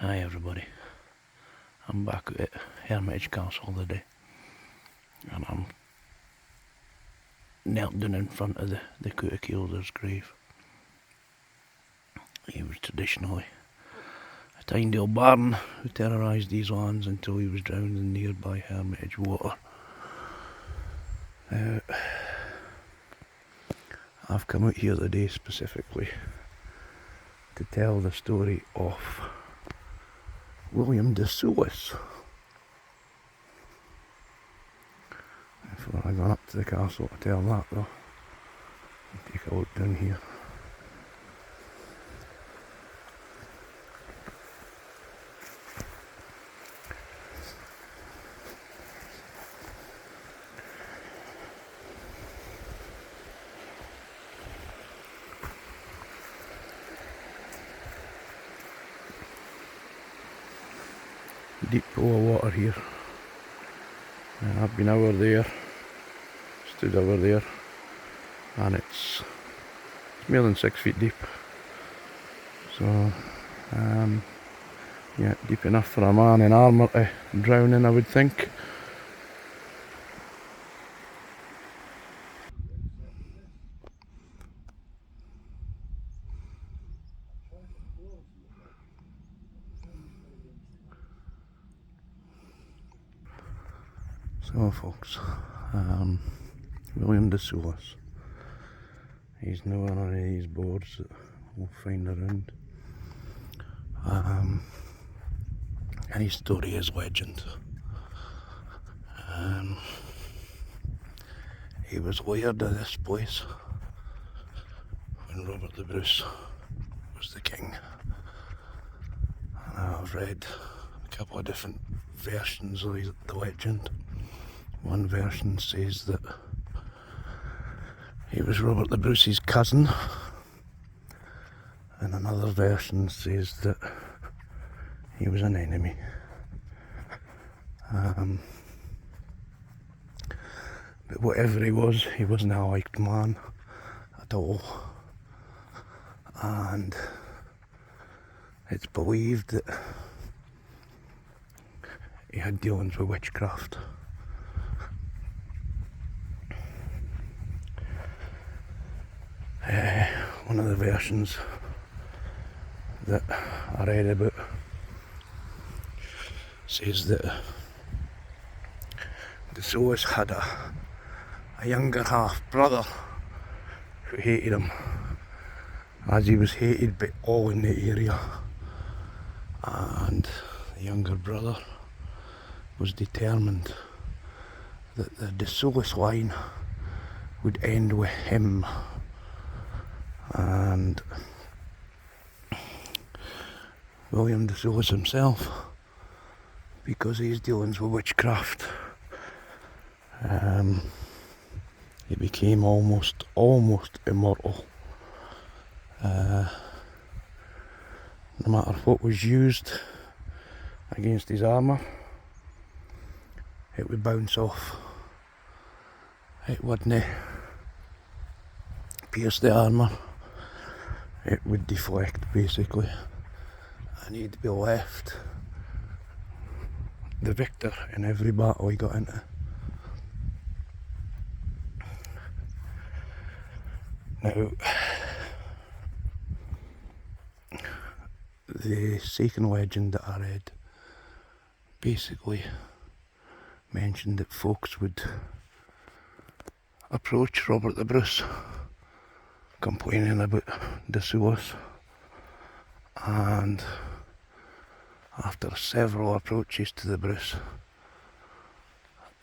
Hi everybody, I'm back at Hermitage Castle today, and I'm knelt down in front of the Cooter grave. He was traditionally a tiny old baron who terrorised these lands until he was drowned in nearby Hermitage water. I've come out here today specifically to tell the story of William de Soulis. Before I go up to the castle to tell that though, I'll take a look down here. Deep pool of water here. I've been over there, stood over there, and it's more than 6 feet deep. So, yeah, deep enough for a man in armour to drown in, I would think. So folks, William de Soulis, he's now on any of these boards that we'll find around, and his story is legend. He was laird of this place when Robert the Bruce was the king, and I've read a couple of different versions of the legend. One version says that he was Robert the Bruce's cousin, and another version says that he was an enemy. But whatever he wasn't a liked man at all, and it's believed that he had dealings with witchcraft. One of the versions that I read about says that de Soulis had a younger half brother who hated him, as he was hated by all in the area, and the younger brother was determined that the de Soulis line would end with him. And William de Soulis himself, because of his dealings with witchcraft, he became almost immortal. No matter what was used against his armour, it would bounce off. It wouldn't pierce the armour. It would deflect basically, and he'd be left the victor in every battle he got into. Now, the second legend that I read basically mentioned that folks would approach Robert the Bruce complaining about de Soulis, and after several approaches to the Bruce,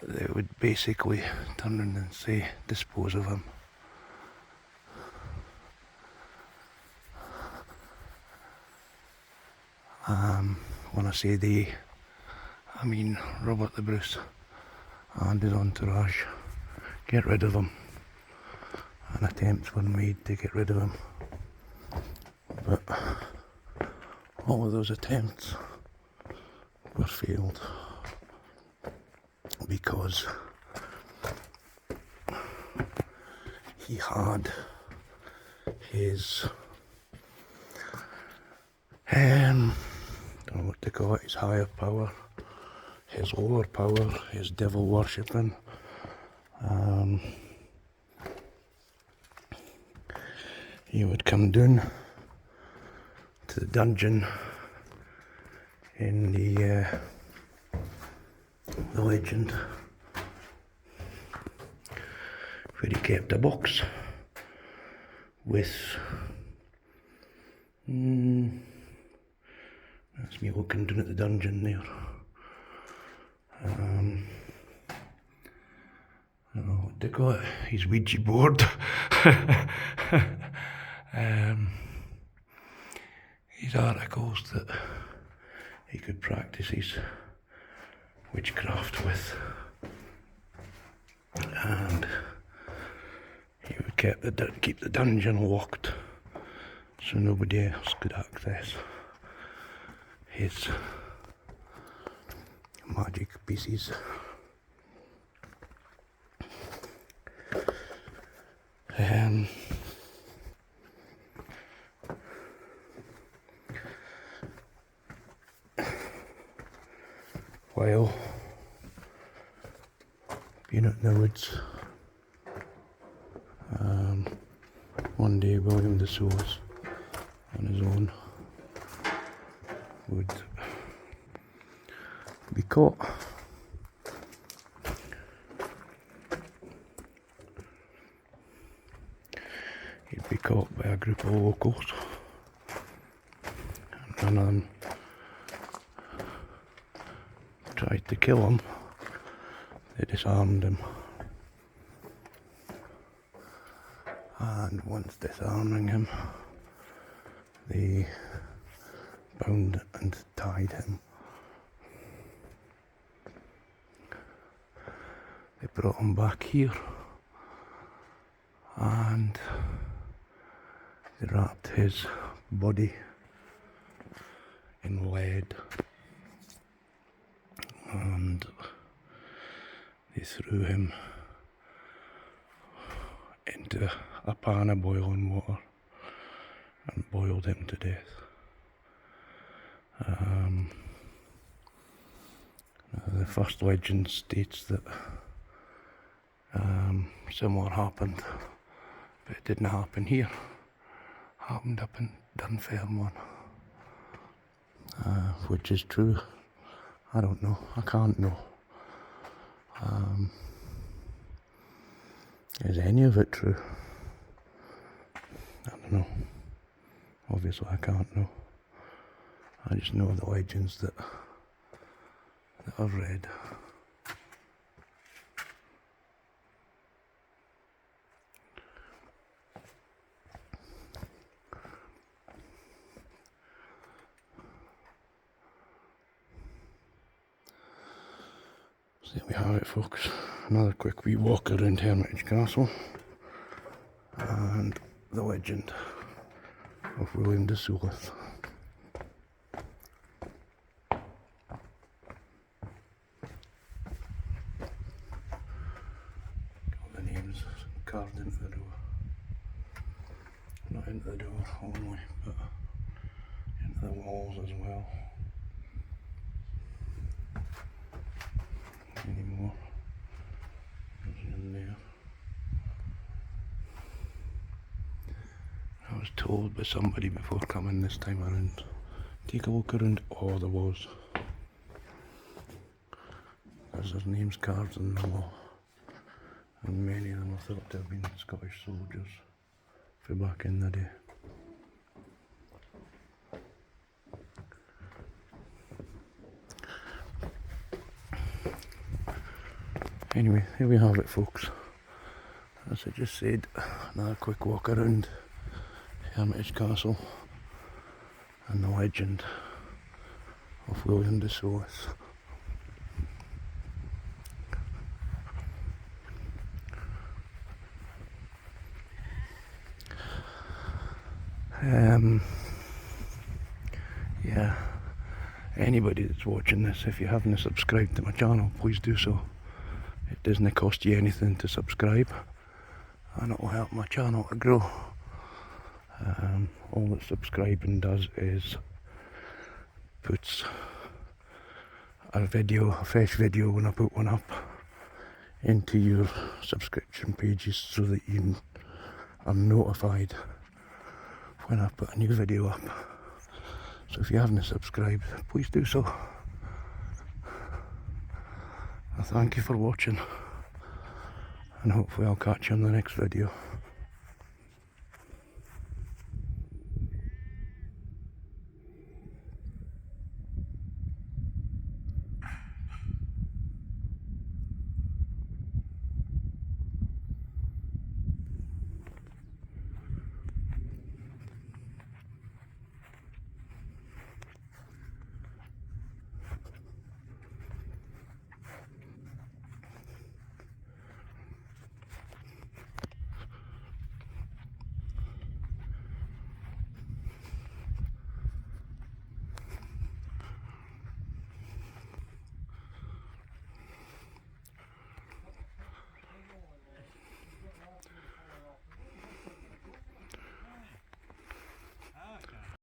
they would basically turn around and say, dispose of him. When I say they, I mean Robert the Bruce and his entourage. Get rid of him. And attempts were made to get rid of him, but all of those attempts were failed because he had his don't know what what they call it, his higher power, his lower power, his devil worshipping. He would come down to the dungeon in the legend, where he kept a box with that's me looking down at the dungeon there. I don't know what they call it, his Ouija board. His articles that he could practice his witchcraft with, and he would keep the dungeon locked so nobody else could access his magic pieces. While being out in the woods, one day William the Soulis on his own would be caught. He'd be caught by a group of locals, and none of them tried to kill him. They disarmed him, and once disarming him, they bound and tied him. They brought him back here, and they wrapped his body in lead, and they threw him into a pan of boiling water and boiled him to death. The first legend states that similar happened, but it didn't happen here. It happened up in Dunfermline, which is true. I don't know. I can't know. Is any of it true? I don't know. Obviously I can't know. I just know the legends that I've read. So there we have it, folks. Another quick wee walk around Hermitage Castle and the legend of William the Soulis. Got the names carved into the door. Not into the door only, but into the walls as well. Any more? In there. I was told by somebody before coming this time around, take a look around all the walls, because there's names carved on the wall, and many of them are thought to have been Scottish soldiers from back in the day. Anyway, here we have it, folks. As I just said, another quick walk around Hermitage Castle and the legend of William the Soulis. Yeah, anybody that's watching this, if you haven't subscribed to my channel, please do so. It doesn't cost you anything to subscribe, and it will help my channel to grow. All that subscribing does is puts a fresh video when I put one up into your subscription pages so that you are notified when I put a new video up. So if you haven't subscribed, please do so. I thank you for watching, and hopefully I'll catch you in the next video.